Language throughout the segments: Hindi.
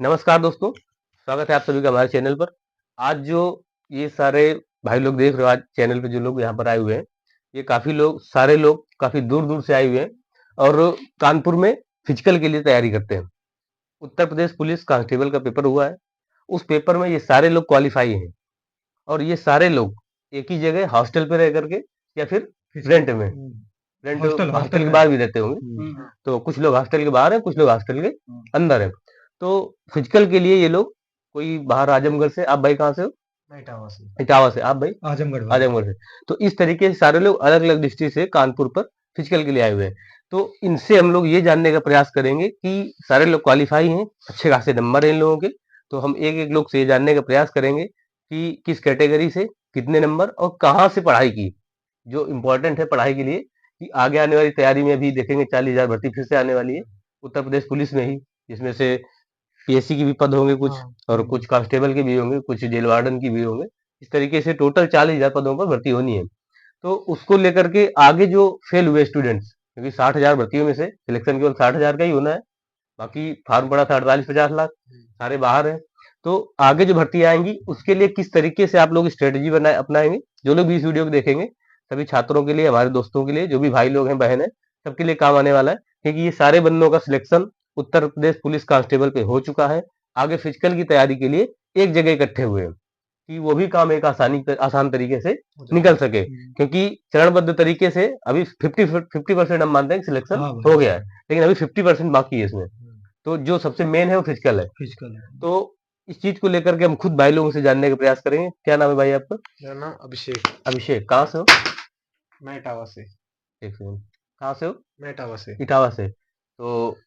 नमस्कार दोस्तों, स्वागत है आप सभी का हमारे चैनल पर। आज जो ये सारे भाई लोग देख रहे हो, आज चैनल पे जो लोग यहाँ पर आए हुए हैं, ये सारे लोग काफ़ी दूर-दूर से आए हुए हैं और कानपुर में फिजिकल के लिए तैयारी करते हैं। उत्तर प्रदेश पुलिस कांस्टेबल का पेपर हुआ है, उस पेपर में ये सारे लोग क्वालीफाई हैं और ये सारे लोग एक ही जगह हॉस्टल पे रह करके या फिर रेंट में रेंट हॉस्टल हॉस्टल हॉस्टल के में। बाहर भी रहते होंगे। तो कुछ लोग हॉस्टल के बाहर हैं, कुछ लोग हॉस्टल के अंदर हैं। तो फिजिकल के लिए ये लोग कोई बाहर आजमगढ़ से, आप भाई कहाँ से हो? मैं इटावा से। इटावा से। आप भाई? आजमगढ़ भाई। आजमगढ़ से। तो इस तरीके से सारे लोग अलग-अलग डिस्ट्रिक्ट से कानपुर पर फिजिकल के लिए आए हुए हैं। तो इनसे हम लोग ये जानने का प्रयास करेंगे कि सारे लोग क्वालीफाई हैं, अच्छे खासे नंबर हैं इन लोगों के। तो हम एक-एक लोग से ये जानने का प्रयास करेंगे कि किस कैटेगरी से, कितने नंबर और कहाँ से पढ़ाई की। जो इम्पोर्टेंट है पढ़ाई के लिए कि आगे आने वाली तैयारी में भी देखेंगे 40,000 भर्ती फिर से आने वाली है उत्तर प्रदेश पुलिस में ही, जिसमें से पीएससी के भी पद होंगे कुछ और कुछ कांस्टेबल के भी होंगे, कुछ जेल वार्डन की भी होंगे। इस तरीके से टोटल 40,000 पदों पर भर्ती होनी है। तो उसको लेकर के आगे जो फेल हुए स्टूडेंट्स, क्योंकि 60,000 भर्तियों में से सिलेक्शन केवल 60,000 का ही होना है, बाकी फार्म पड़ा था 48-50 लाख, सारे बाहर हैं। तो आगे जो भर्ती आएंगी उसके लिए किस तरीके से आप लोग स्ट्रेटेजी बनाए अपनाएंगे, जो लोग भी इस वीडियो को देखेंगे सभी छात्रों के लिए, हमारे दोस्तों के लिए, जो भी भाई लोग हैं, बहन है, सबके लिए काम आने वाला है। क्योंकि ये सारे बंदों का selection Uttar Pradesh police constable पे हो चुका है। आगे फिजिकल की तैयारी के लिए एक जगह इकट्ठे हुए हैं कि वो भी काम एक आसान तरीके से निकल सके, क्योंकि चरणबद्ध तरीके से अभी 50% हम मानते हैं सिलेक्शन हाँ हो भाई। गया है, लेकिन अभी 50% बाकी है इसमें। तो जो सबसे मेन है वो फिजिकल है। फिजिकल है। तो इस चीज को लेकर के हम खुद भाई लोगों से जानने का प्रयास करेंगे। क्या नाम है भाई आपका? मेरा नाम अभिषेक। अभिषेक। कहाँ से हो? मैं इटावा से। एक सेकंड। कहाँ से हो? मैं इटावा से। इटावा से। तो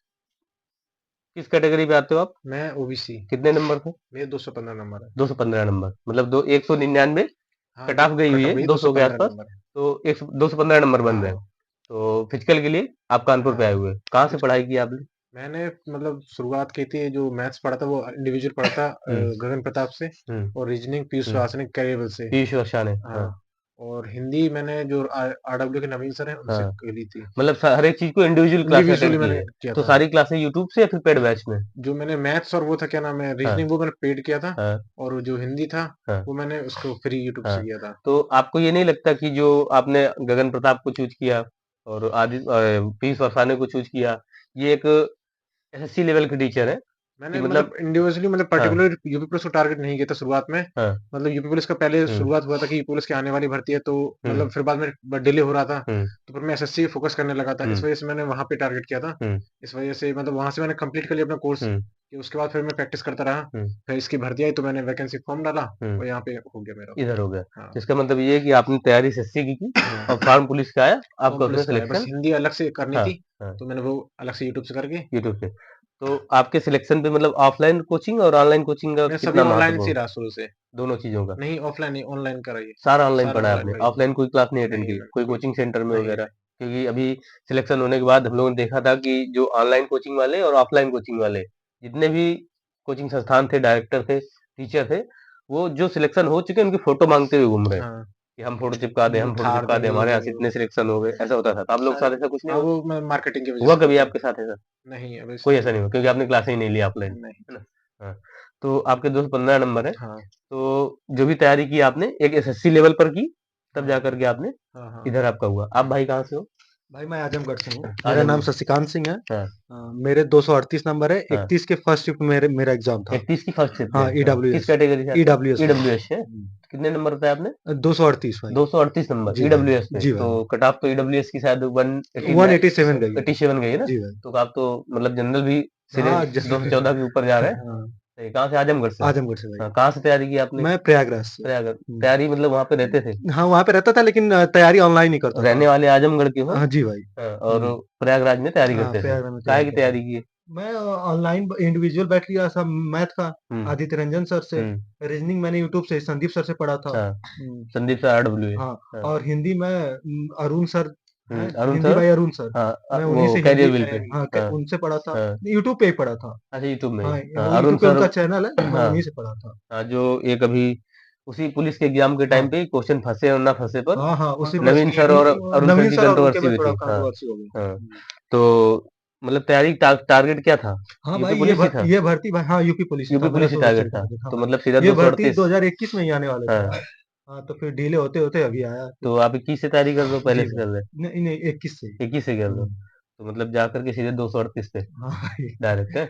किस कैटेगरी पे आते हो आप? मैं ओबीसी। कितने नंबर थे? मेरे 215 नंबर है। 215 नंबर, मतलब 199 हाँ, कट जो ऑफ गई हुई कट है ऑफ गई 200 के 215 आसपास। नंबर है। तो 215 नंबर बन रहे हैं। हाँ। तो फिजिकल के लिए आप कानपुर पे हाँ। आए हुए हैं। कहाँ से फिर पढ़ाई की आपने? मैंने मतलब शुरुआत की थी, जो मैथ्स पढ़ा था वो इंडिविजुअल पढ़ा था हम्म। गगन प्रताप से। हम्म। और रीजनिंग पीयूष हम्म। सुहास ने कैरियर से। पीयूष वर्षा ने। हाँ। हाँ। और हिंदी मैंने जो आरडब्ल्यू के नवीन सर हैं उनसे हाँ। ली थी। मतलब हर एक चीज को इंडिविजुअल क्लास इंडिविजुअली अटेंड की मैंने है। किया तो था। सारी क्लासेस यूट्यूब से या फिर पेड बैच में? जो मैंने मैथ्स और वो था क्या नाम है हाँ। रीजनिंग, वो मैंने पेड किया था। हाँ। और जो हिंदी था हाँ। वो मैंने उसको फ्री यूट्यूब से हाँ। किया था। तो आपको ये नहीं लगता कि जो आपने गगन प्रताप को चूज किया और पीयूष वर्षाने को चूज किया, ये एक एसएससी लेवल के टीचर है कि मैंने मतलब। मतलब इंडिविजुअली मतलब हाँ। पर्टिकुलर यूपी पुलिस को टारगेट नहीं किया था शुरुआत में। हाँ। मतलब यूपी पुलिस का पहले हम्म। शुरुआत हुआ था कि यूपी पुलिस की आने वाली भर्ती है, तो हम्म। मतलब फिर बाद में डिले हो रहा था। हम्म। तो फिर मैं एसएससी फोकस करने लगा था, इस हम्म। वजह से मैंने वहां पे टारगेट किया था। हम्म। इस वजह से मतलब वहां से मैंने कंप्लीट कर लिया अपना कोर्स। हम्म। कि उसके बाद फिर मैं प्रैक्टिस करता रहा। हम्म। फिर इसकी भर्ती आई तो मैंने वैकेंसी फॉर्म डाला। हम्म। और यहाँ पे हो गया मेरा। इधर हो गया। हाँ। तो इसका मतलब ये है कि आपने तैयारी एसएससी की और हाँ। फार्म पुलिस का आया, फॉर्म आपका उसमें पुलिस का है, बस सिलेक्शन। हिंदी अलग से करनी हाँ। थी। हाँ। तो मैंने वो अलग से यूट्यूब से करके। यूट्यूब से। तो आपके सिलेक्शन पे मतलब ऑफलाइन कोचिंग और ऑनलाइन कोचिंग का मैं सभी कितना ऑनलाइन से महत्वपूर्ण? रहा शुरू से। दोनों चीजों का? नहीं, ऑफलाइन नहीं, ऑनलाइन कराइए। सारा ऑनलाइन सारा पढ़ा है ऑनलाइन आपने? का ही। ऑफलाइन कोई क्लास नहीं अटेंड नहीं, की? मैंने कोई कोई। कोचिंग सेंटर में नहीं, वगैरह? नहीं। क्योंकि अभी सिलेक्शन होने के बाद हम लोगों ने देखा था कि जो ऑनलाइन कोचिंग वाले और ऑफलाइन कोचिंग वाले जितने भी कोचिंग संस्थान थे, डायरेक्टर थे, टीचर थे, वो जो सिलेक्शन हो चुके हैं उनकी फोटो मांगते हुए घूम रहे हैं हाँ। कि हम फोटो चिपका दें, वो हम फोटो थार चिपका दें, देंगे, ये हमारे यहाँ से देंगे, वो इतने देंगे। सिलेक्शन हो गए, ऐसा होता था। तो आप लोग के सारे। साथ ऐसा कुछ नहीं हाँ, हुआ? वो मैं मार्केटिंग की वजह हुआ से कभी होता है। आपके साथ ऐसा? नहीं, अभी कोई तक ऐसा नहीं नहीं हुआ। हुआ क्योंकि आपने क्लास ही नहीं लिया ऑफलाइन, नहीं। है ना? हाँ। तो आपके 215 नंबर है। हाँ। तो जो भी तैयारी की आपने एक एसएससी लेवल पर की, तब हाँ। जाकर के आपने हाँ। हाँ। इधर आपका हुआ। आप भाई कहाँ से हो? भाई मैं आजमगढ़ से हूँ। मेरा नाम आजमगढ़। शशिकांत सिंह है। हाँ। मेरे 238 नंबर है। हाँ। 31 के फर्स्ट शिफ्ट मेरा एग्जाम था। 31 की फर्स्ट शिफ्ट है। हाँ, हाँ। किस ईडब्ल्यूएस। कैटेगरी से आते हो? ईडब्ल्यूएस में। ईडब्ल्यूएस है। कितने नंबर बताया आपने? 238 भाई। 238 नंबर जी भाई। ईडब्ल्यूएस पे। जी तो भाई। कट ऑफ तो ईडब्ल्यूएस की शायद 118 है, 187 गई है। 87 गई है ना? जी भाई। तो आप तो मतलब जनरल भी सीधे हाँ, 214 के ऊपर जा रहे हैं। हाँ। सही। कहाँ से? आजमगढ़ से। आजमगढ़ से भाई। हाँ। कहाँ से तैयारी की आपने? मैं प्रयागराज से। प्रयागराज। तैयारी मतलब वहाँ पे रहते थे? हाँ, वहाँ पे रहता था, लेकिन तैयारी ऑनलाइन ही करता था। रहने वाले आजमगढ़ के हो? हाँ जी भाई। हाँ, और प्रयागराज में तैयारी हाँ, करते थे। प्रयागराज में काहे तैयारी की करता था। तैयारी की है? मैं ऑनलाइन इंडिविजुअल बैठ लिया सब मैथ का। हुँ। आदित्य रंजन सर से। हुँ। रीजनिंग मैंने यूट्यूब से संदीप सर से पढ़ा था। हाँ। संदीप सर आरडब्ल्यू है। हाँ। हाँ। और हिंदी में अरुण सर हैं। अरुण हिंदी सर। भाई अरुण सर। हाँ। मैं उन्हीं वो से हिंदी कैरियर बिल पे। हाँ, हाँ। उनसे पढ़ा था। हाँ। यूट्यूब पे ही पढ़ा था। अच्छा, यूट्यूब में ही। हाँ, हाँ, वो अरुण यूट्यूब पे सर। उनका चैनल है, मैं हाँ। उन्हीं से पढ़ा था। हाँ, जो एक अभी उसी पुलिस के एग्जाम के टाइम हाँ। पे क्वेश्चन फंसे और ना फंसे पर हाँ। हाँ, उसी पर नवीन सर और अरुण सर नवीन की सर और उनके कंट्रोवर्सी में हुई थोड़ा थी। हाँ। कंट्रोवर्सी हो गई। हाँ। तो मतलब तैयारी टारगेट क्या था? हाँ यूपी भाई, पुलिस ही था? ये भर्ती भाई, हाँ यूपी पुलिस ही यूपी था मेरा, पुलिस ही तो वैसे टारगेट ही था। टारगेट। हाँ तो भाई, मतलब सीधा ये भर्ती 238। 2021 में ही आने वाले थे हाँ, यार। हाँ, तो फिर डिले होते होते अभी आया फिर। तो आप 21 से तैयारी कर रहे हो, पहले जी से भाई, कर रहे? नहीं नहीं, 21 से ही। 21 से कर रहे हो? हम्म, तो मतलब जा कर के सीधे 238 पे हाँ भाई। डायरेक्ट है?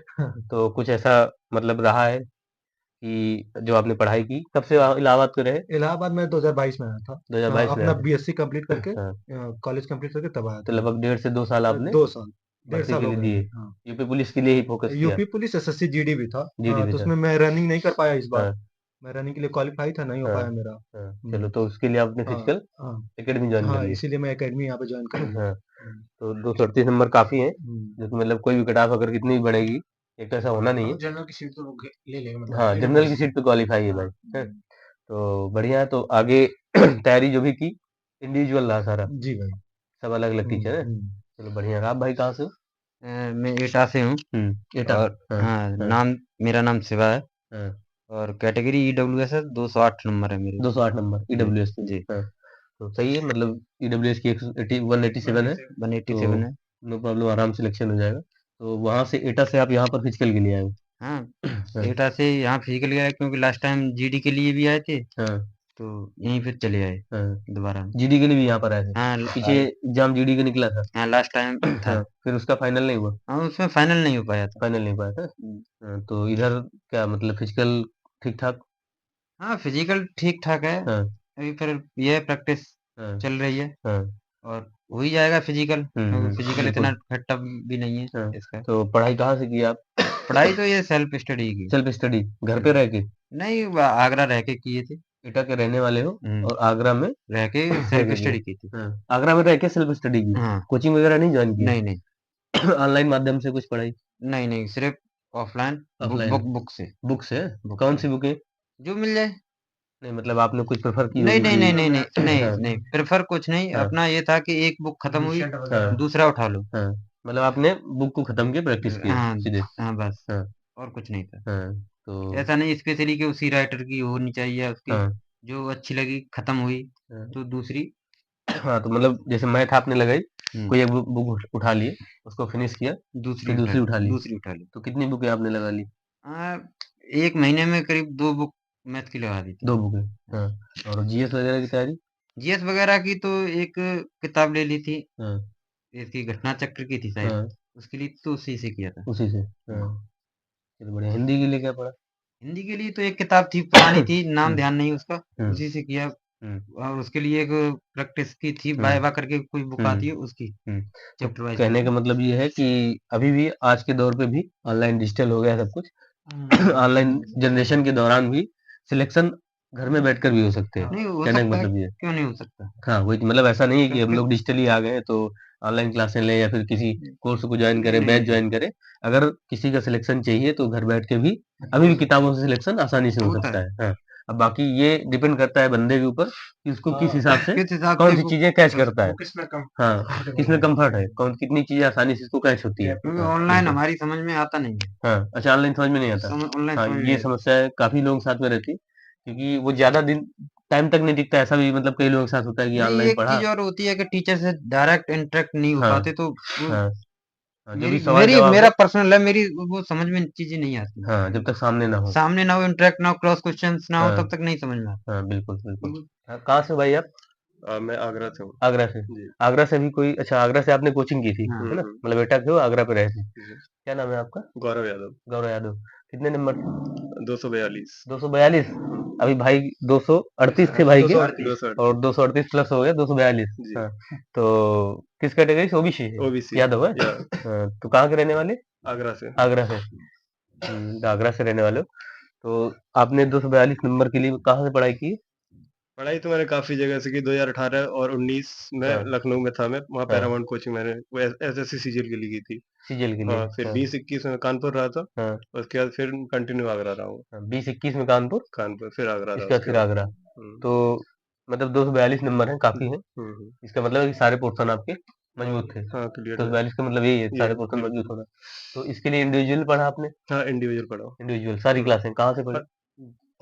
तो कुछ ऐसा मतलब रहा है कि जो आपने पढ़ाई की, कब से इलाहाबाद में रहे? इलाहाबाद में 2022 में आया था। 2022 में अपना आए थे? बीएससी कंप्लीट करके, हाँ, कॉलेज कंप्लीट करके तब आया तो था यहाँ। लगभग 1.5 से 2 साल आपने 2 साल, डेढ़ भर्ती साल के हो लिए गए दिए। अभी। हाँ, यूपी पुलिस के लिए ही फोकस किया? यूपी पुलिस, एसएससी जीडी भी था। जीडी भी तो था? उसमें मैं रनिंग नहीं कर पाया इस बार। हाँ, मैं रनिंग के लिए क्वालिफाई था, नहीं हो हाँ, पाया मेरा। हाँ। चलो, हम्म, तो उसके लिए आपने हाँ फिजिकल हाँ एकेडमी जॉइन कर हाँ, ली। इसीलिए मैं एकेडमी यहाँ पे ज्वाइन कर लिया। हाँ, तो 238 नंबर काफ़ी है, हम्म। जो कि मतलब कोई भी कट ऑफ अगर कितनी भी बढ़ेगी, एक तो ऐसा होना नहीं है। जनरल की सीट तो वो ले लेंगे, मतलब हाँ, जनरल की सीट पे क्वालीफाई है हाँ। भाई। हैं? तो बढ़िया है, तो आगे तैयारी जो भी की, इंडिविजुअल रहा सारा, जी भाई। सब अलग-अलग टीचर हैं। हम्म। चलो बढ़िया है। आप भाई कहाँ से हो? मैं एटा से हूँ। एटा? और हाँ, हाँ, हाँ, मेरा नाम शिवा है। हाँ। और कैटेगरी ईडब्ल्यूएस है, 208 नंबर है मेरी। 208 नंबर जी ईडब्ल्यूएस पे। जी। हाँ, तो सही है, मतलब ईडब्ल्यूएस की 187 है, तो 187 है। नो प्रॉब्लम, आराम सिलेक्शन हो जाएगा। तो वहाँ से एटा से आप यहाँ पर फिजिकल के लिए आए हो? हाँ, हाँ, एटा से यहाँ फिजिकल गया क्योंकि लास्ट टाइम जीडी के लिए भी आए थे, हाँ, तो यहीं फिर चले आए हाँ। दोबारा। जीडी के लिए भी यहाँ पर आए थे? हाँ पीछे एग्जाम जीडी का निकला था? हाँ, लास्ट टाइम था। हाँ, फिर उसका फाइनल नहीं हुआ? हाँ, उसमें फाइनल नहीं हो पाया था। फाइनल नहीं पाया था? हाँ, तो इधर क्या मतलब फिजिकल ठीक ठाक? हाँ, फिजिकल ठीक ठाक है। हाँ, अभी फिर ये प्रैक्टिस हाँ, चल रही है, हाँ। और हो ही जाएगा फिजिकल, क्योंकि फिजिकल इतना बिल्कुल। टफ भी नहीं है हाँ, इसका। तो पढ़ाई कहाँ से की आप? पढ़ाई तो ये सेल्फ स्टडी की। सेल्फ स्टडी, घर पे हम्म, रह के? नहीं, आगरा रह के किए थे। एटा के रहने वाले हो हम्म, और आगरा में रह के रह सेल्फ के किए? स्टडी की थी। हाँ, आगरा में रह के सेल्फ स्टडी की? हाँ। कोचिंग वगैरह नहीं ज्वाइन नहीं नहीं। किया? ऑनलाइन माध्यम से कुछ पढ़ाई? नहीं नहीं, सिर्फ ऑफलाइन, ऑफलाइन? बुक से। बुक से? बुक कौन से सी बुकें? जो मिल जाए। नहीं मतलब आपने कुछ प्रेफर की नहीं होगी नहीं कि? नहीं नहीं नहीं नहीं हाँ, नहीं, प्रेफर कुछ नहीं, हाँ, अपना ये था कि एक बुक खत्म हुई, हाँ, दूसरा उठा लो। हाँ। मतलब आपने बुक को खत्म किया, प्रैक्टिस किया हाँ सीधे? हाँ, बस। हाँ, और कुछ नहीं था। हाँ। तो ऐसा नहीं स्पेशली कि उसी राइटर की होनी चाहिए, उसकी हाँ, जो अच्छी लगी खत्म हुई हाँ। तो दूसरी। हाँ, तो मतलब जैसे मैथ आपने लगाई, हम्म, कोई एक बुक उठा लिए, उसको फिनिश किया, दूसरी फिर उठा दूसरी उठा ली। दूसरी उठा ली। तो कितनी बुकें आपने लगा ली? हाँ, एक महीने में करीब 2 बुक मैथ की लगा दी थी। 2 बुकें? हाँ, और जीएस वगैरह की तैयारी? जीएस वगैरह की तो एक किताब ले ली थी, हाँ, इसकी घटना चक्र की थी शायद। हाँ, उसके लिए तो उसी से किया था। उसी से। हाँ, हम्म। चलो बढ़िया। हिंदी के लिए क्या पढ़ा? हिंदी के लिए तो एक किताब थी, पुरानी थी, नाम हुँ, ध्यान नहीं उसका, हुँ, उसी से किया। हुँ, और उसके लिए एक प्रैक्टिस की थी, हुँ, वाइवा करके कोई बुक हुँ, आती है उसकी, हुँ। तो चैप्टर वाइज कहने का करके। मतलब ये है कि अभी भी आज के दौर पे भी ऑनलाइन डिजिटल हो गया है सब कुछ। ऑनलाइन जनरेशन के दौरान भी सिलेक्शन घर में बैठकर भी हो सकते हैं। नहीं हो कहने का सकता है, मतलब ये है। क्यों नहीं हो सकता। हाँ, वही तो मतलब ऐसा नहीं है कि हम प्रैक्टिस। लोग डिजिटली आ गए हैं तो ऑनलाइन क्लासें लें या फिर किसी कोर्स को जॉइन नहीं करें, नहीं बैच नहीं, जॉइन करें। अगर किसी का सिलेक्शन चाहिए तो घर बैठ के भी अभी भी किताबों से सिलेक्शन आसानी से हो होता सकता है। है। हाँ, अब बाकी ये डिपेंड करता है बंदे के ऊपर कि उसको किस हिसाब से किस हिसाब से कौन-सी वो चीज़ें कैच कर करता सकते है। वो किसमें कम हाँ, किसमें कम्फर्ट है, कौन कितनी चीज़ें आसानी से इसको कैच होती है। क्योंकि हाँ, ऑनलाइन बिल्कुल। हमारी समझ में आता नहीं है। हाँ, अच्छा ऑनलाइन समझ में नहीं आता। ऑनलाइन हाँ, समझ में ये नहीं आता। समस्या है काफ़ी लोगों के साथ में रहती है, क्योंकि वो ज़्यादा दिन टाइम तक नहीं टिकता। ऐसा भी मतलब कई लोगों के साथ होता है कि नहीं, ऑनलाइन एक पढ़ा। चीज और होती है कि टीचर से डायरेक्ट इंटरेक्ट नहीं हो हाँ, पाते, तो वो हाँ, हाँ, जो भी मेरी सवाल मेरी जवाब मेरा है। पर्सनल है, मेरी वो समझ में चीजें नहीं आती। हाँ, जब तक सामने ना हो। सामने ना हो, इंटरेक्ट ना हो, क्रॉस क्वेश्चंस ना हो, हाँ, तब तक नहीं समझ में आता। हाँ, बिल्कुल, बिल्कुल। हाँ, कहाँ से हो भाई आप? मैं आगरा से हूँ। आगरा से? जी। आगरा से भी कोई, अच्छा आगरा से आपने कोचिंग की थी, हाँ। है ना? मतलब एटा के हो, आगरा पे रहे थे। जी। क्या नाम है आपका? गौरव यादव। गौरव यादव। कितने नंबर? 242। 242? अभी भाई 238 थे भाई के, 238। और 238 प्लस हो गया 242। जी। हाँ, तो किस कैटेगरी से? ओबीसी है? ओबीसी। यादव है? या हाँ, तो कहाँ के रहने वाले? आगरा से। आगरा से? तो आगरा से रहने वाले हो। तो आपने 242 नंबर के लिए कहाँ से पढ़ाई की? पढ़ाई तो मैंने काफ़ी जगह से की। 2018 और 19 में हाँ, लखनऊ में था मैं, वहाँ हाँ, पैरामाउंट कोचिंग मैंने वो एसएससी सीजीएल के लिए की थी। सीजीएल के लिए। हाँ, फिर हाँ, 20-21 में कानपुर रहा था। हाँ, उसके बाद फिर कंटिन्यू आगरा रहा हूँ। हाँ, 20-21 में कानपुर, कानपुर फिर आगरा रहा इसके बाद उसके फिर बाद। आगरा। हुँ। तो मतलब 242 नंबर हैं, हुँ, काफ़ी हैं। हुँ, हुँ। इसका मतलब है कि सारे पोर्शन आपके हाँ, मजबूत थे। हाँ, क्लियर है। 242 का मतलब यही है, ये सारे पोर्शन मजबूत बिल्कुल। होना। तो इसके लिए इंडिविजुअल पढ़ा आपने? हाँ, इंडिविजुअल पढ़ा हूँ। इंडिविजुअल सारी हुँ। क्लासें कहाँ से पढ़ी?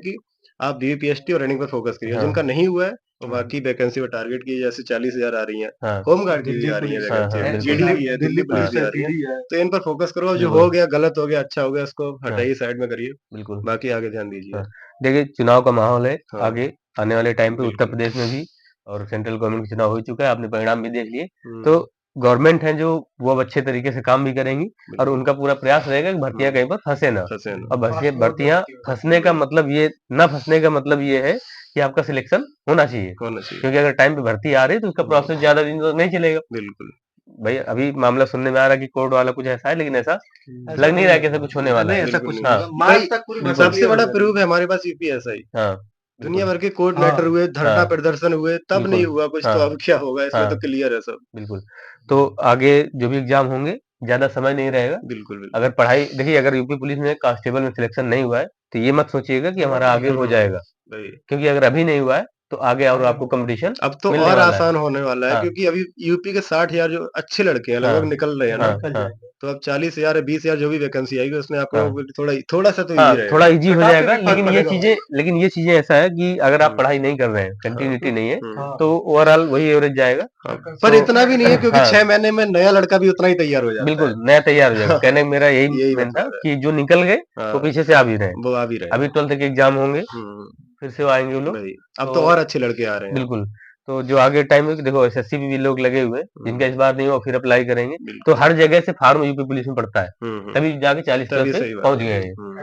कि आप बीबीपीएसटी और रनिंग पर फ़ोकस करिए। हाँ। जिनका नहीं हुआ है, और हाँ। बाकी वैकेंसी पे टारगेट की जैसे 40,000 आ रही हैं, हाँ। होम गार्ड की भी दिल्ली आ रही हैं पुलिस हाँ, वैकेंसी, हाँ, बिल्कुल। जीडी की है, दिल्ली पुलिस भी आ रही है। जीडी है। तो इन पर फोकस करो, जो बिल्कुल। हो गया गलत हो गया, अच्छा हो गया, उसको हाँ। हटाइए, साइड में करिए, बिल्कुल। बाकी आगे ध्यान दीजिए। हाँ। देखिए चुनाव का माहौल है, हाँ। आगे आने वाले टाइम पे उत्तर बिल्कुल। प्रदेश में भी और सेंट्रल गवर्नमेंट का चुनाव हो चुका है, आपने परिणाम भी देख लिए। हुँ, तो गवर्नमेंट है जो वो अब अच्छे तरीके से काम भी करेंगी और बिल्कुल। उनका पूरा प्रयास रहेगा कि भर्तियाँ कहीं पर फँसे ना। फँसे ना। और भर्तियाँ फँसने का मतलब ये ना फँसने का मतलब ये है कि आपका सिलेक्शन होना चाहिए। होना चाहिए। क्योंकि अगर टाइम पे भर्ती आ रही है तो उसका प्रोसेस ज़्यादा दिन तो नहीं चलेगा। बिल्कुल। भई अभी मामला सुनने में आ रहा है कि कोर्ट वाला कुछ ऐसा है, लेकिन ऐसा लग नहीं रहा है कि ऐसा कुछ होने वाला नहीं, है। ऐसा बिल्कुल कुछ नहीं नहीं हाँ, होगा। मार्च भाई, तक पूरी बिल्कुल। सबसे बड़ा प्रूफ है हमारे पास यूपीएसआई। हाँ, दुनिया बिल्कुल। भर के कोर्ट हाँ। मैटर हुए, धरना हाँ, प्रदर्शन हुए, तब नहीं बिल्कुल। हुआ कुछ, तो हाँ, अब क्या होगा, इसमें हाँ, तो क्लियर है सब। बिल्कुल। तो आगे जो भी एग्ज़ाम होंगे, ज़्यादा समय नहीं रहेगा। बिल्कुल, बिल्कुल। अगर पढ़ाई देखिए अगर यूपी पुलिस में कांस्टेबल में सिलेक्शन नहीं हुआ है, तो ये मत सोचिएगा कि हमारा आगे हो जाएगा। वही। क्योंकि अगर अभी नहीं हुआ है, तो आगे और आपको कॉम्पिटिशन अब तो मिलने और वाला है। आसान होने वाला है, हाँ, क्योंकि अभी यूपी के 60,000 जो अच्छे लड़के हैं हाँ, लगभग निकल रहे हैं ना, हाँ, हाँ, तो अब 40,000 या 20,000 जो भी वैकेंसी आएगी उसमें आपको हाँ। थोड़ा-सा तो हाँ, ईज़ी रहेगा। थोड़ा ईज़ी हो कट ऑफ पे जाएगा, भी फर्क पड़ेगा। लेकिन ये चीज़ें ऐसा है कि अगर आप हुँ, पढ़ाई नहीं कर रहे हैं, हाँ, कंटिन्यूटी नहीं है, हुँ, तो ओवरऑल वही एवरेज जाएगा। हाँ। पर तो इतना भी नहीं है, क्योंकि हाँ, 6 महीने में नया लड़का भी उतना ही तैयार हो जाता है। बिल्कुल, नया तैयार हो जाएगा। कहने का मेरा यही यही मेन था मतलब है। कि जो निकल गए, वो हाँ, पीछे से आ भी रहे हैं। वो आ भी रहे अभी हैं। 12th के एग्ज़ाम होंगे, हुँ, फिर से वो आएँगे वो लोग। वही। अब तो तो और अच्छे लड़के आ रहे हैं अब। बिल्कुल, तो जो आगे टाइम में देखो एसएससी में भी लोग लगे हुए हैं, जिनका हुँ, इस बार नहीं हुआ फिर अप्लाई करेंगे। तो बिल्कुल। हर जगह से फार्म यूपी पुलिस में पड़ता है, हुँ, हुँ। तभी जाके 40 प्लस तभी पे सही बात पहुँच है। गए हैं। हुँ,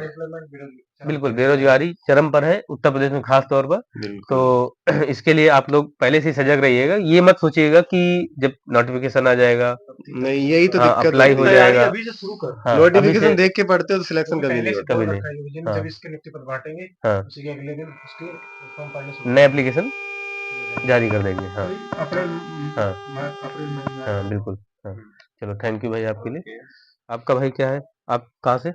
बिल्कुल, बेरोज़गारी चरम पर है, उत्तर प्रदेश में ख़ास तौर पर। तो बिल्कुल। इसके लिए आप लोग पहले से ही सजग रहिएगा। ये मत सोचिएगा कि जब नोटिफ़िकेशन आ जाएगा नहीं, यही तो हाँ, दिक्कत अप्लाई होती हो है। तैयारी जाएगा। अभी से शुरू कर। हाँ, अभी से नोटिफ़िकेशन देख के पढ़ते हो तो सिलेक्शन क्योंकि कभी पहले नहीं से होता। कभी बोल नहीं। रखा है यूपी ने, हाँ, जब इसके नियुक्ति पत्र बाँटेंगे, हाँ, उसी के अगले दिन उसके फॉर्म पढ़ने शुरू नए कर एप्लीकेशन देंगे। जारी कर देंगे। हाँ, अप्रैल हाँ, अप्रैल मई में हाँ, आएगा। बिल्कुल। हाँ, चलो थैंक यू भाई आपके लिए। आपका भाई क्या है? आप कहाँ से?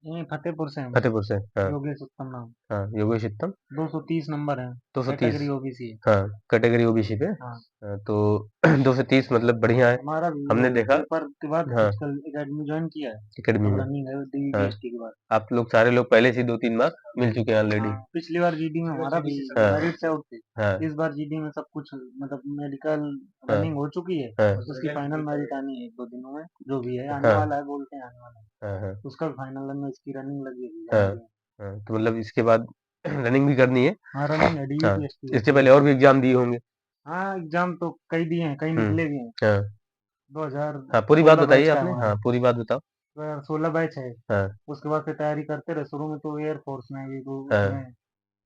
ये फतेहपुर से हैं भाई, फतेहपुर से। हाँ, योगेश उत्तम नाम। हाँ, योगेश उत्तम 230 नंबर है, 230 कैटेगरी ओबीसी है। हाँ, कैटेगरी ओबीसी पे हाँ, तो 230 मतलब बढ़िया है। हमारा भी हमने देखा पेपर के बाद हाँ, फिजिकल एकेडमी ज्वाइन किया है, एकेडमी अब में। रनिंग है हाँ, डीईबीएसटी के बाद। आप लोग सारे लोग पहले से ही 2-3 बार मिल चुके हैं ऑलरेडी। हाँ, पिछली बार जीडी में हमारा भी हाँ, मेरिट से आउट थे। हाँ, इस बार जीडी में सब कुछ मतलब मेडिकल हाँ, रनिंग हो चुकी है, हाँ, उसकी फाइनल मेरिट आनी है 1-2 दिनों में, जो भी है आने हाँ, वाला है, बोलते हैं आने वाला है। हाँ, हाँ, उसका फाइनल में इसकी रनिंग लगी है हाँ, जनवरी में। हाँ, तो मतलब इसके बाद रनिंग भी करनी है। हाँ, रनिंग है हाँ, डीईबीएसटी इससे होती है पहले और इसकी। भी एग्ज़ाम दिए होंगे। हाँ, एग्जाम तो कई दिए हैं, कई हुँ, निकले भी हैं। हाँ, हाँ, पूरी बात 2016 बताइए बैच का है आपने। हमारा, हाँ, पूरी बात बताओ। 2016 बैच है। हाँ, उसके बाद फिर तैयारी करते रहे, शुरू में तो एयरफोर्स में भी, तो हाँ, उसमें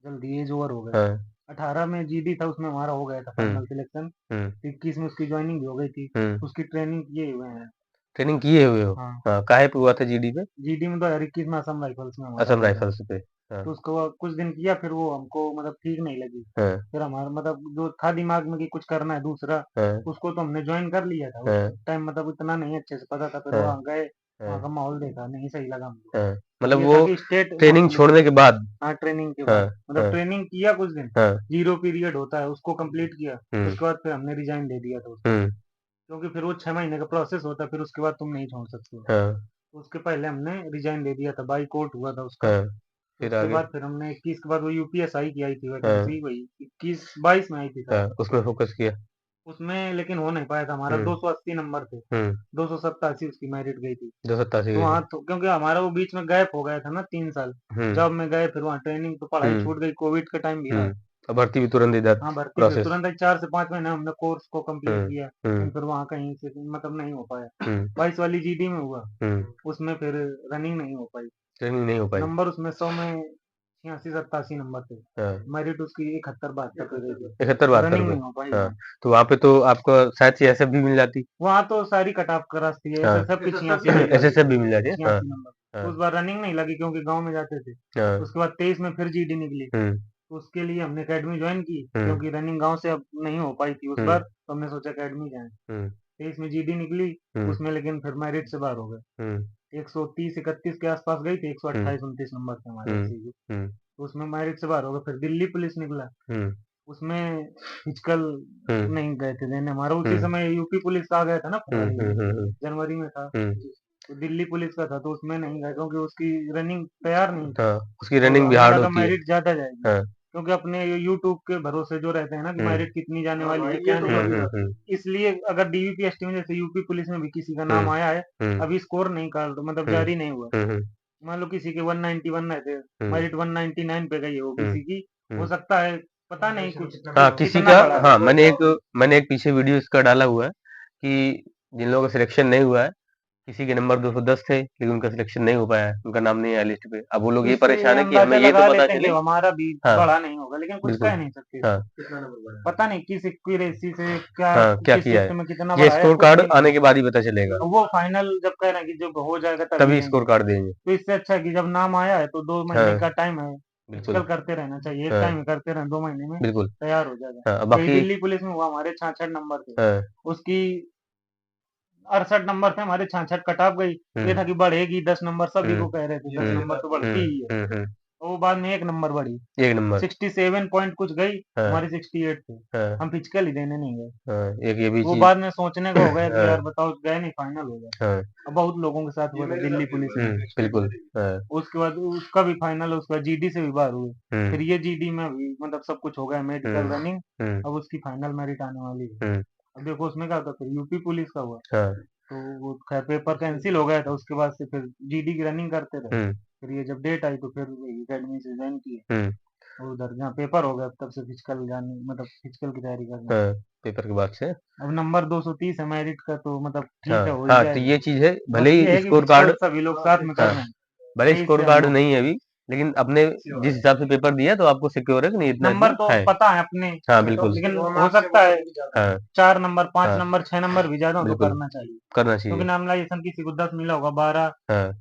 जल्दी एज ओवर हो गए। हाँ, 18 में जीडी था, उसमें हमारा हो गया था हुँ, फाइनल सिलेक्शन। हुँ, 21 में उसकी ज्वाइनिंग भी हो गई थी। हुँ। उसकी ट्रेनिंग किए हुए हैं। ट्रेनिंग किए हुए हो? हाँ, हाँ, काहे पे हुआ था जीडी पे? जीडी में 2021 में असम राइफल्स में हमारा असम हुआ था। राइफल्स पे। हाँ, तो उसको कुछ दिन किया, फिर वो हमको मतलब ठीक नहीं लगी। हाँ, फिर हमारा मतलब जो था दिमाग में कि कुछ करना है दूसरा, हाँ, उसको तो हमने ज्वाइन कर लिया था। उस हाँ, टाइम मतलब इतना नहीं अच्छे से पता था, फिर हाँ, वहाँ गए, वहाँ हाँ, का माहौल देखा, नहीं सही लगा हमको। हाँ। मतलब क्योंकि ये था वो कि स्टेट वो ट्रेनिंग पुलिस छोड़ने थी। के बाद हाँ, ट्रेनिंग के हाँ, बाद मतलब हाँ, ट्रेनिंग किया कुछ दिन, हाँ, 0 पीरियड होता है, उसको कंप्लीट किया। हुँ, उसके बाद फिर हमने रिजाइन दे दिया था उसका, हुँ, क्योंकि फिर वो 6 महीने का प्रोसेस होता है, फिर उसके बाद तुम नहीं छोड़ सकते हो। हाँ, तो उसके पहले हमने रिजाइन दे दिया था, बाई कोर्ट हुआ था उसका। हाँ, तो फिर उसके आगे बाद फिर हमने 21 के बाद वो यूपीएसआई की आई थी हाँ, वैकेंसी, वही 21-22 में आई थी शायद। हाँ, उसमें फ़ोकस किया। उसमें लेकिन हो नहीं पाया था, हमारा हुँ, 280 नंबर थे, हुँ, 287 उसकी मेरिट गई थी। 287 तो गए वहाँ थे। तो क्योंकि हमारा वो बीच में गैप हो गया था ना 3 साल, हुँ, जॉब में गए, फिर वहाँ ट्रेनिंग, तो पढ़ाई हुँ, छूट गई, कोविड का टाइम भी था। हुँ। और भर्ती भी तुरंत इधर हाँ, भर्ती फिर प्रोसेस। तुरंत आई, 4 से 5 महीने हमने कोर्स को कंप्लीट हुँ, किया, लेकिन हुँ, फिर वहाँ कहीं से मतलब नहीं हो पाया। हुँ, 22 वाली जीडी में हुआ, हुँ। उसमें फिर रनिंग नहीं हो पाई। ट्रेनिंग नहीं हो पाई। नंबर उसमें 100 में 86-87 नंबर थे। हाँ, मेरिट उसकी 71-72 पे गई थी। 71-72 रनिंग पे। नहीं हो पाई हाँ, वहाँ। तो वहाँ पे तो आपको शायद से एसएफ भी मिल जाती। वहाँ तो सारी कट ऑफ क्रॉस थी, हाँ, एसएसएफ की 86 नंबर थी, एसएसएफ भी मिल जाती है। हाँ, 86 नंबर। तो हाँ, उस बार रनिंग नहीं लगी, क्योंकि गाँव में जाते थे। हाँ, उसके बाद 23 में फिर जीडी निकली, हुँ, तो उसके लिए हमने अकेडमी ज्वाइन की, हुँ, क्योंकि रनिंग गाँव से अब नहीं हो पाई थी उस हुँ, बार, तो हमने सोचा अकेडमी जाएँ। हुँ, 23 में जीडी निकली, हुँ, उसमें लेकिन फिर मेरिट से बाहर हो गए। हुँ, 130-31 के आसपास गई थी, हुँ, 128-29 नंबर थे हमारे हुँ, एससी के। हुँ, तो उसमें मेरिट से बाहर हो गए, फिर दिल्ली पुलिस निकला, हुँ, उसमें फिजिकल हुँ, नहीं गए थे देने, हमारा उसी हुँ, समय यूपी पुलिस का आ गया था ना, हुँ, हुँ, हुँ, हुँ, जनवरी में था। हुँ। तो दिल्ली पुलिस का था, तो उसमें नहीं गए, क्योंकि उसकी रनिंग तैयार नहीं थी, हाँ, उसकी और रनिंग भी हमें हार्ड लगा होती है। मेरिट ज़्यादा जाएगी। हाँ, क्योंकि अपने यूट्यूब के भरोसे जो रहते हैं ना कि हम्म मेरिट कितनी जाने वाली है ये क्या तो नहीं बड़ी वाली, बात है। इसलिए अगर डीवीपीएसटी में जैसे यूपी पुलिस में भी किसी का नाम आया है, अभी स्कोर नहीं कार्ड मतलब जारी नहीं हुआ, मान लो किसी के 191 रहते, मेरिट 199 पे गई है ओबीसी की, हो सकता है पता नहीं कुछ हाँ किसी कितना का, बड़ा है। हाँ मैंने एक पीछे वीडियो इसका डाला हुआ है कि जिन लोगों का सिलेक्शन नहीं हुआ है, किसी के नंबर 210 थे लेकिन उनका सिलेक्शन नहीं हो पाया है, उनका नाम नहीं आया लिस्ट पे। अब वो लोग ये इससे परेशान है कि अंदाजा हमें ये तो लगा पता लेते हैं कि चले। हमारा भी हाँ बड़ा नहीं होगा, लेकिन कुछ बिल्कुल। कह नहीं सकते, हाँ कितना नंबर बढ़ा है? पता नहीं किस एक्यूरेसी से क्या हाँ क्या किस किया है, सिस्टम में कितना ये बड़ा है, स्कोर कुछ कार्ड भी आने नहीं। के बाद ही पता चलेगा, वो फाइनल जब कह रहे हैं कि जब हो जाएगा तभी तभी देंगे, स्कोर कार्ड देंगे। तो इससे अच्छा है कि जब नाम आया है तो 2 महीने हाँ का टाइम है, बिल्कुल। फिजिकल करते रहना चाहिए, एक हाँ टाइम में करते रहे, 2 महीने में बिल्कुल। तैयार हो जाएगा। हाँ यही बाकी। दिल्ली पुलिस में हुआ, हमारे 66 नंबर थे, हाँ उसकी 68 नंबर थे, हमारे 66 कट ऑफ गई, ये था कि बढ़ेगी 10 नंबर, सभी को कह रहे थे 10 नंबर तो बढ़ती ही है, और वो बाद में 1 नंबर बढ़ी, एक नंबर। 67 पॉइंट कुछ गई, हाँ हमारे 68 थे, हाँ हम फिजिकल ही देने नहीं गए। हाँ, एक ये भी वो चीज। बाद में सोचने का हो गया कि हाँ यार बताओ गए नहीं, फाइनल हो गया। हाँ अब बहुत लोगों के साथ हुआ था दिल्ली पुलिस में। बिल्कुल। हाँ उसके बाद उसका भी फाइनल, उसके बाद जीडी से भी बाहर हुए, फिर हम्म ये जीडी में भी मतलब सब कुछ हो गया, मेडिकल रनिंग, हम्म अब उसकी फाइनल मेरिट आने वाली है। हम्म, अब देखो उसमें क्या होता, फिर यूपी पुलिस का हुआ, हाँ तो वो खैर पेपर कैंसिल हो गया था, उसके बाद से फिर जीडी की रनिंग करते रहे, फिर ये जब डेट आई तो फिर एकेडमी से ज्वाइन किए, और उधर जहाँ पेपर हो गया तब से फिजिकल जाने मतलब फिजिकल की तैयारी करना। हाँ पेपर के बाद से। अब नंबर 230 है मेरिट का, तो मतलब ठीक हाँ है, हो ही हाँ, तो जाएगा। ये चीज है, भले बस ये ही है कि स्कोर कार्ड, फिजिकल सभी लोग साथ में कर हाँ रहे हैं, भले यही स्कोर से हम कार्ड लोग नहीं है अभी, लेकिन अपने जिस हिसाब से पेपर दिया तो आपको सिक्योर है कि नहीं, इतना नंबर इतना तो है। पता है अपने, हाँ बिल्कुल। लेकिन हो सकता है हाँ 4 नंबर 5 हाँ नंबर 6 नंबर भी ज्यादा हो तो बिल्कुल करना चाहिए, करना क्योंकि चाहिए। नॉर्मलाइजेशन किसी को 10 मिला होगा, 12 हाँ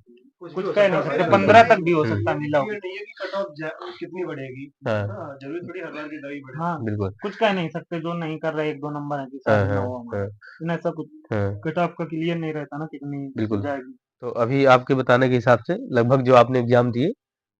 कुछ कह नहीं सकते, बिल्कुल। 15 तक भी हो सकता है मिला होगा। ये नहीं है कि कट ऑफ कितनी बढ़ेगी। हाँ हाँ, जरूरी थोड़ी हर बार की दवाई बढ़े। हाँ बिल्कुल। कुछ कह नहीं सकते, जो नहीं कर रहे 1-2 नंबर है कि हाँ शायद ना हाँ हो हमारा, हाँ लेकिन ऐसा कुछ हाँ कट ऑफ का क्लियर नहीं रहता ना कितनी बिल्कुल। जाएगी। तो अभी आपके बताने के हिसाब से लगभग जो आपने एग्जाम दिए,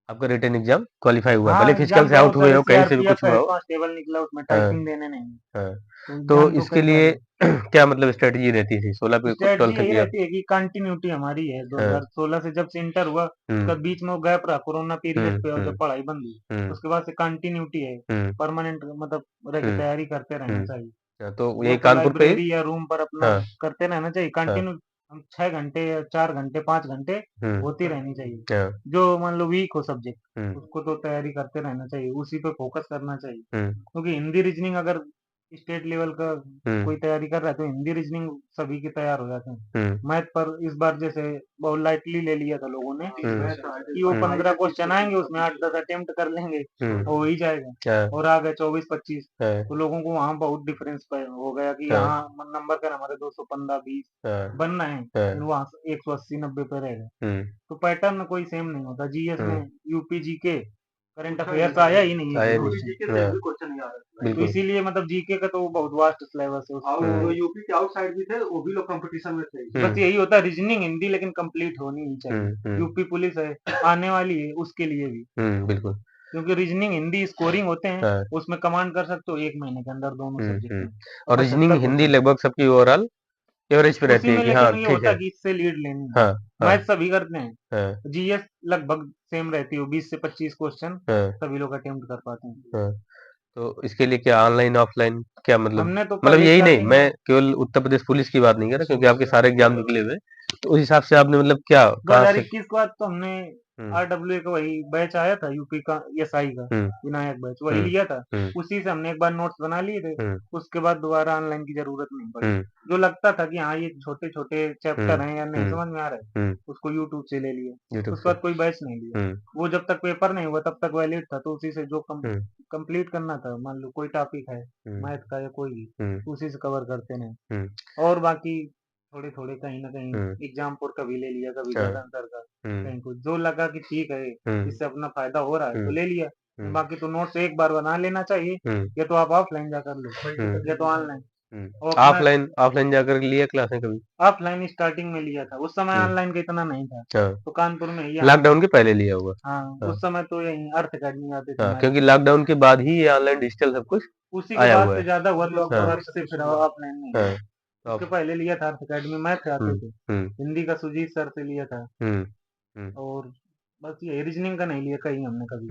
आपका रिटन एग्जाम क्वालिफाई हुआ है, हाँ भले फिजिकल एग्जाम से तो आउट बहुत हुए सारे हो, कहीं से भी सीआरपीएफ कुछ हुआ हेड हो। कांस्टेबल निकला, उसमें हाँ टाइपिंग देने नहीं है, हाँ, तो तो एग्जाम तो इसके खैर लिए पहले। क्या मतलब स्ट्रेटजी रहती थी 16 पे स्ट्रेटजी 12 यही किया। रहती है कि कंटिन्यूटी हमारी है, हाँ 2016 से जब से इंटर हुआ, उसका बीच में वो गैप रहा कोरोना पीरियड पे और जब पढ़ाई बंद हुई, उसके बाद से कंटिन्यूटी है, हम्म परमानेंट मतलब रह के तैयारी करते रहना चाहिए, हाँ, तो वो यही तो कानपुर पे। लाइब्रेरी या रूम पर अपना हाँ करते रहना चाहिए हाँ कंटिन्यू, हम 6 घंटे या 4 घंटे 5 घंटे होती रहनी चाहिए, हाँ जो मान लो वीक हो सब्जेक्ट हम्म उसको तो तैयारी करते रहना चाहिए, उसी पे फोकस करना चाहिए, हम्म क्योंकि हिंदी रीजनिंग अगर स्टेट लेवल का कोई तैयारी कर रहा है तो हिंदी रीजनिंग सभी के तैयार हो जाते हैं। मैथ पर इस बार जैसे बहुत लाइटली ले लिया था लोगों ने कि वो 15 क्वेश्चन आएंगे उसमें 8-10 अटेम्प्ट कर लेंगे तो हो ही जाएगा, हाँ और आ गए 24-25, हाँ तो लोगों को वहाँ बहुत डिफरेंस हो गया कि हाँ यहाँ नंबर कर हमारे 215-20 हाँ बनना है, लेकिन वहाँ 180-90 पे रह गए, तो पैटर्न कोई सेम नहीं होता। जीएस में यूपी जीके करंट अफेयर्स आया ही नहीं है आया कोई नहीं। क्वेश्चन, हाँ क्वेश्चन नहीं आ रहा तो बिल्कुल। इसीलिए मतलब जीके का तो बहुत वास्ट सिलेबस है और उसको, जो यूपी के आउटसाइड भी थे वो भी लोग कंपटीशन में थे। बस यही होता है रीजनिंग हिंदी लेकिन कंप्लीट होनी ही चाहिए। यूपी पुलिस है आने वाली है उसके लिए भी, बिल्कुल। क्योंकि रीजनिंग हिंदी स्कोरिंग होते हैं, हाँ उसमें कमांड कर सकते हो 1 महीने के अंदर दोनों सब्जेक्ट में, और रीजनिंग 75 हिंदी क्वेश्चन लगभग सबकी ओवरऑल एवरेज पे उसी रहती है में, कि हाँ लेकिन ये ठीक होता है। है कि इससे लीड लेनी है, हाँ हाँ मैथ सभी करते हैं, हाँ जीएस लगभग सेम रहती है, 20 से 25 क्वेश्चन हाँ सभी लोग अटेम्प्ट कर पाते हैं। हाँ। तो इसके लिए क्या ऑनलाइन ऑफलाइन क्या मतलब, हमने तो मतलब पहले यही नहीं, स्टार्टिंग मैं केवल उत्तर प्रदेश पुलिस की बात नहीं कर रहा क्योंकि आपके सारे एग्जाम निकले हुए, तो उस हिसाब से आपने मतलब क्या कहाँ से। 2021 के बाद तो हमने आरडब्ल्यू का वही बैच आया था यूपी का एसआई का विनायक बैच, वही लिया था, उसी से हमने एक बार नोट्स बना लिए थे, उसके बाद दोबारा ऑनलाइन की जरूरत नहीं पड़ी। जो लगता था कि हाँ ये छोटे छोटे चैप्टर हैं या नहीं समझ में आ रहा है, उसको यूट्यूब से ले लिया, उसके बाद कोई बैच नहीं लिया, वो जब तक पेपर नहीं हुआ तब तक वैलिड था, तो उसी से जो कंप्लीट करना था, मान लो कोई टॉपिक है मैथ का या कोई भी, उसी से कवर करते हैं, और बाकी थोड़े थोड़े कहीं ना कहीं एग्जाम पर कभी ले लिया, कभी गवर्नर का, कहीं कुछ जो लगा कि ठीक है इससे अपना फायदा हो रहा है तो ले लिया, बाकी तो नोट्स एक बार बना लेना चाहिए, या तो आप ऑफलाइन जाकर लो या तो ऑनलाइन। ऑफलाइन ऑफलाइन जाकर लिया क्लासें कभी। ऑफलाइन स्टार्टिंग में लिया था, उस समय ऑनलाइन का इतना नहीं था, तो कानपुर में ही लॉकडाउन के पहले लिया होगा। हाँ उस समय तो यही अर्थ अकेडमी आते थे हाँ हमारे, क्योंकि लॉकडाउन के बाद ही ये ऑनलाइन डिजिटल सब कुछ उसी के आया बाद हुआ से है। ज्यादा हुआ तो अर्थ से फिर ऑफलाइन में लिया। हाँ उसके पहले लिया था अर्थ अकेडमी, मैथ आते थे, हिंदी का सुजीत सर से लिया था, और बस ये रीजनिंग का नहीं लिया कहीं हमने कभी।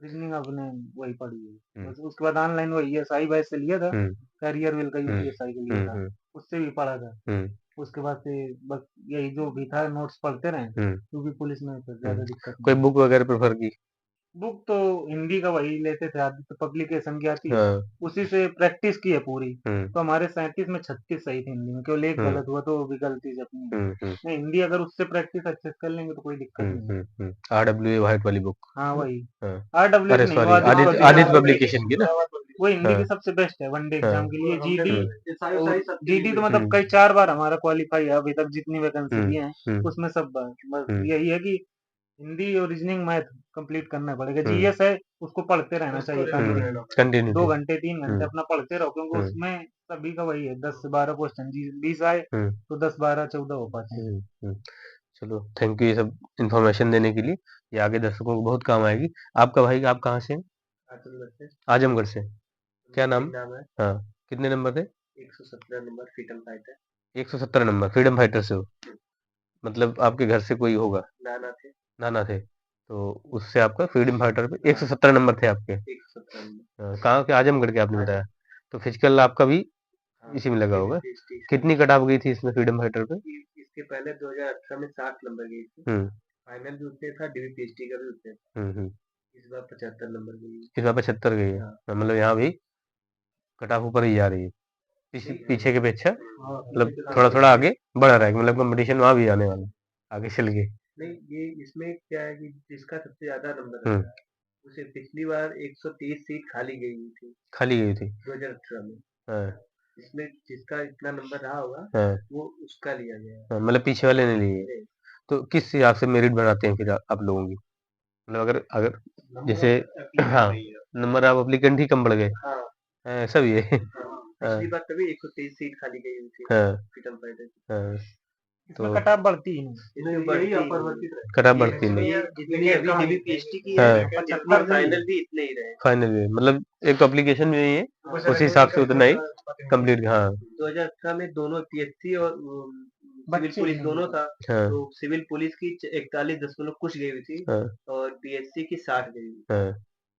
रीजनिंग आपने वही पढ़ी है, बस उसके बाद ऑनलाइन वही एसआई बैच से लिया था, कैरियर विल का यूपीएसआई के लिए था, उससे भी पढ़ा था। उसके बाद से बस यही जो भी था नोट्स पढ़ते रहे, क्योंकि पुलिस में फिर ज्यादा दिक्कत कोई नहीं। बुक वगैरह प्रेफर की? बुक तो हिंदी का वही लेते थे, आदि तो पब्लिकेशन की आती है, हाँ। उसी से प्रैक्टिस की है पूरी। हम्म, तो हमारे 37 में 36 सही थे हिंदी में, केवल एक हम्म, गलत हुआ तो वो भी गलती से अपनी है। हम्म, नहीं, हिंदी अगर उससे प्रैक्टिस अच्छे से कर लेंगे तो कोई दिक्कत नहीं है। RWA व्हाइट वाली बुक। हाँ वही, हाँ। आरडब्ल्यू अरे की नहीं, वो सॉरी, आदित्य आदित्य पब्लिकेशन की ना। वो हिंदी हाँ, की सबसे बेस्ट है वनडे हाँ, एग्जाम के लिए। जीडी जीडी तो मतलब हम्म, कई 4 बार हमारा क्वालिफाई है अभी तक, जितनी वैकेंसी हम्म, दी है हम्म, उसमें सब बार। बस हम्म, यही है कि हिंदी और रीजनिंग मैथ कंप्लीट करना पड़ेगा। हम्म, जीएस है उसको पढ़ते रहना चाहिए कंटिन्यू, 2 कंटिन्यूटी। घंटे 3 घंटे अपना पढ़ते रहो, क्योंकि उसमें सभी का वही है 10 से 12 क्वेश्चन, 20 आए तो 10 12 14 हो पाते हैं। चलो थैंक यू ये सब इन्फॉर्मेशन देने के लिए, ये आगे दर्शकों को बहुत काम आएगी। आपका भाई आप कहाँ से हैं? आजमगढ़ से। क्या नाम? हाँ, कितने नंबर थे? 117 number freedom fighter. 117 number freedom fighter से हो? मतलब आपके घर से कोई होगा? नाना थे। नाना थे, तो उससे आपका फ्रीडम फाइटर पे 117 नंबर थे आपके। 117 नंबर। हाँ, कहाँ के? आजमगढ़ के आपने बताया। तो फिजिकल आपका भी इसी में लगा होगा। कितनी कट ऑफ गई थी इसमें फ्रीडम फाइटर पे? इसके पहले 2018 में 60 नंबर गई थी। हम्म, फाइनल भी उतने था, डीवीपीएचडी का भी उतने था। इस बार 75 नंबर गई है। इस बार 75 गई है। मतलब यहाँ भी कट ऑफ ऊपर ही जा रही है, पीछे के अपेक्षा मतलब थोड़ा थोड़ा आगे बढ़ रहा है, मतलब कंपटीशन वहाँ भी आने वाला है आगे चल के। नहीं, ये इसमें क्या है कि जिसका सबसे ज्यादा नंबर आता है उसे पिछली बार 130 सीट खाली गई हुई थी, खाली गई थी 2018 में। हाँ, इसमें जिसका इतना नंबर रहा होगा हाँ, वो उसका लिया गया है। हाँ, मतलब पीछे वाले ने लिए। तो किस हिसाब से मेरिट बनाते हैं फिर आप लोगों की? मतलब अगर अगर जैसे हाँ, नंबर ऑफ एप्लीकेंट ही कम बढ़ गए। हाँ, हाँ, ऐसा भी है। हाँ, पिछली बार तभी 130 सीट खाली गई हुई थी हाँ, फ्रीडम फाइटर की। हाँ, इसमें कट ऑफ बढ़ती ही नहीं। इसमें बढ़ती कट ऑफ बढ़ती नहीं। जितनी अभी डीवीपीएचडी की हाँ। है, जितनी फाइनल भी इतने ही रहे। फाइनल में मतलब एक तो एप्लीकेशन में ही है, उस हिसाब से उतना ही कंप्लीट। हाँ, 2018 में दोनों पीएससी और सिविल पुलिस दोनों था। हाँ, तो सिविल पुलिस की 41 दशमलव कुछ गई हुई थी हाँ, और पीएससी की 60 गई हुई। हाँ,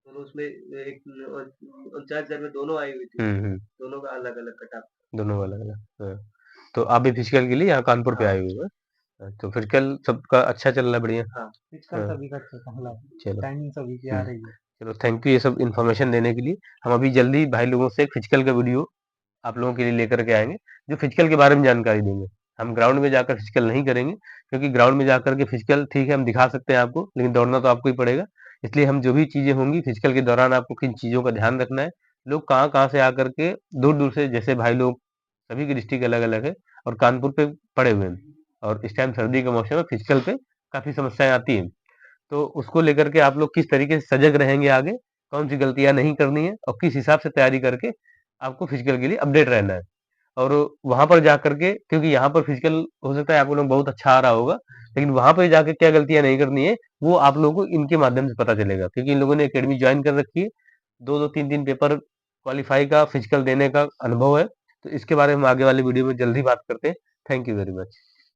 दोनों उसमें 49,000 में दोनों आई हुई थी। दोनों का अलग अलग कटा। दोनों अलग अलग। हाँ। तो आप भी फिजिकल के लिए यहाँ कानपुर पे आए हुए हैं? हाँ, तो फिजिकल सबका अच्छा चल रहा है? बढ़िया। हाँ, फिजिकल सभी का अच्छा चल रहा है, चलो टाइमिंग सभी की आ रही है। चलो थैंक यू ये सब इन्फॉर्मेशन देने के लिए। हम अभी जल्दी भाई लोगों से फिजिकल का वीडियो आप लोगों के लिए लेकर के आएंगे, जो फिजिकल के बारे में जानकारी देंगे। हम ग्राउंड में जाकर फिजिकल नहीं करेंगे, क्योंकि ग्राउंड में जाकर के फिजिकल ठीक है हम दिखा सकते हैं आपको, लेकिन दौड़ना तो आपको ही पड़ेगा। इसलिए हम जो भी चीजें होंगी फिजिकल के दौरान आपको किन चीजों का ध्यान रखना है। लोग कहाँ कहाँ से आकर के दूर दूर से, जैसे भाई लोग सभी की डिस्ट्रिक्ट अलग अलग है और कानपुर पे पड़े हुए हैं, और इस टाइम सर्दी का मौसम है, फिजिकल पे काफी समस्याएं आती हैं। तो उसको लेकर के आप लोग किस तरीके से सजग रहेंगे आगे, कौन सी गलतियां नहीं करनी है, और किस हिसाब से तैयारी करके आपको फिजिकल के लिए अपडेट रहना है। और वहां पर जाकर के, क्योंकि यहाँ पर फिजिकल हो सकता है आपको लोग बहुत अच्छा आ रहा होगा, लेकिन वहां पर जाकर क्या गलतियां नहीं करनी है वो आप लोगों को इनके माध्यम से पता चलेगा, क्योंकि इन लोगों ने एकेडमी ज्वाइन कर रखी है। 2-2 3-3 पेपर क्वालिफाई का फिजिकल देने का अनुभव है। तो इसके बारे में हम आगे वाले वीडियो में जल्दी बात करते हैं। Thank you very much.